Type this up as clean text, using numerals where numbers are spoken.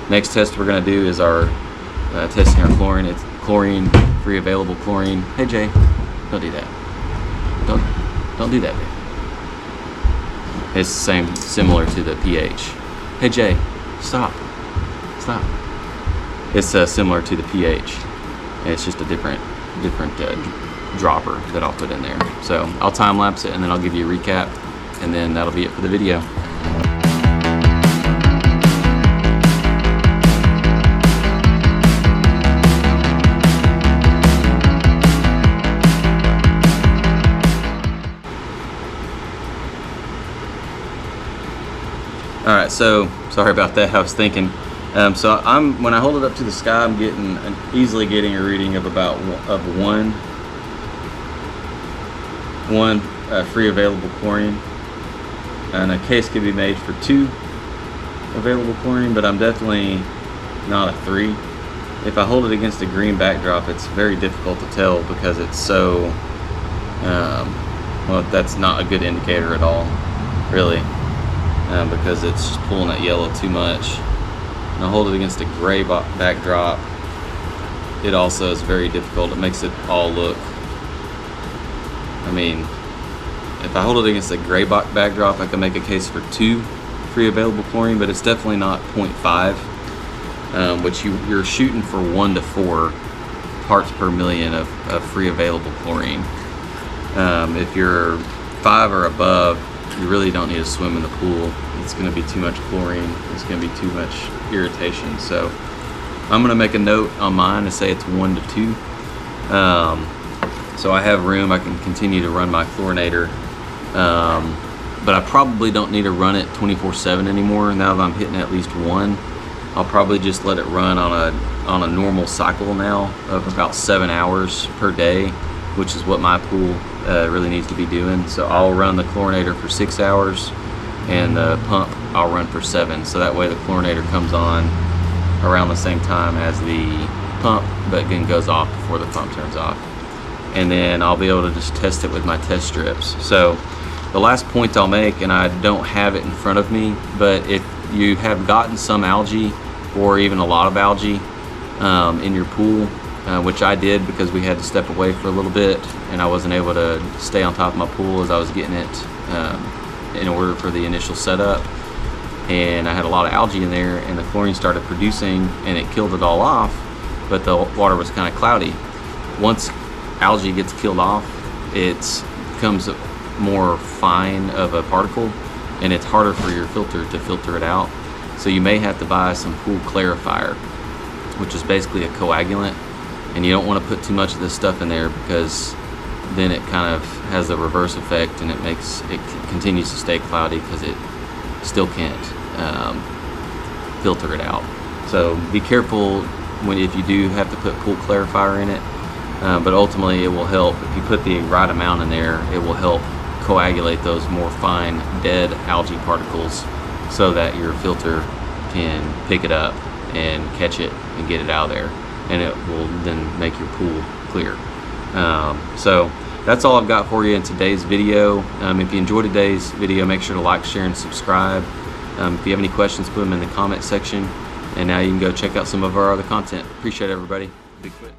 Next test we're going to do is our testing our chlorine. It's chlorine, free available chlorine. Hey Jay, don't do that. Don't do that, baby. It's similar to the pH. Hey Jay, stop. It's similar to the pH. It's just a different dropper that I'll put in there. So I'll time lapse it and then I'll give you a recap, and then that'll be it for the video. All right, so sorry about that. I was thinking. So when I hold it up to the sky, I'm easily getting a reading of about one free available chlorine, and a case could be made for 2 available chlorine, but I'm definitely not a 3. If I hold it against a green backdrop, it's very difficult to tell because it's so well, that's not a good indicator at all, really. Because it's just pulling that yellow too much. And I hold it against a gray backdrop, it also is very difficult. It makes it all look, I mean, if I hold it against a gray backdrop, I can make a case for 2 free available chlorine, but it's definitely not 0.5, which you're shooting for 1 to 4 parts per million of free available chlorine. If you're 5 or above, you really don't need to swim in the pool. It's going to be too much chlorine. It's going to be too much irritation. So I'm going to make a note on mine to say it's 1 to 2. So I have room. I can continue to run my chlorinator, but I probably don't need to run it 24/7 anymore. Now that I'm hitting at least 1, I'll probably just let it run on a normal cycle now of about 7 hours per day, which is what my pool really needs to be doing. So I'll run the chlorinator for 6 hours and the pump I'll run for 7. So that way the chlorinator comes on around the same time as the pump, but then goes off before the pump turns off. And then I'll be able to just test it with my test strips. So the last point I'll make, and I don't have it in front of me, but if you have gotten some algae or even a lot of algae in your pool, which I did because we had to step away for a little bit and I wasn't able to stay on top of my pool as I was getting it in order for the initial setup, and I had a lot of algae in there and the chlorine started producing and it killed it all off, but the water was kind of cloudy. Once algae gets killed off, it becomes more fine of a particle and it's harder for your filter to filter it out. So you may have to buy some pool clarifier, which is basically a coagulant. And you don't want to put too much of this stuff in there because then it kind of has a reverse effect and it continues to stay cloudy because it still can't filter it out. So be careful if you do have to put pool clarifier in it, but ultimately it will help. If you put the right amount in there, it will help coagulate those more fine dead algae particles so that your filter can pick it up and catch it and get it out of there, and it will then make your pool clear. So that's all I've got for you in today's video. If you enjoyed today's video, make sure to like, share, and subscribe. If you have any questions, put them in the comment section, and now you can go check out some of our other content. Appreciate it, everybody. Bigfoot.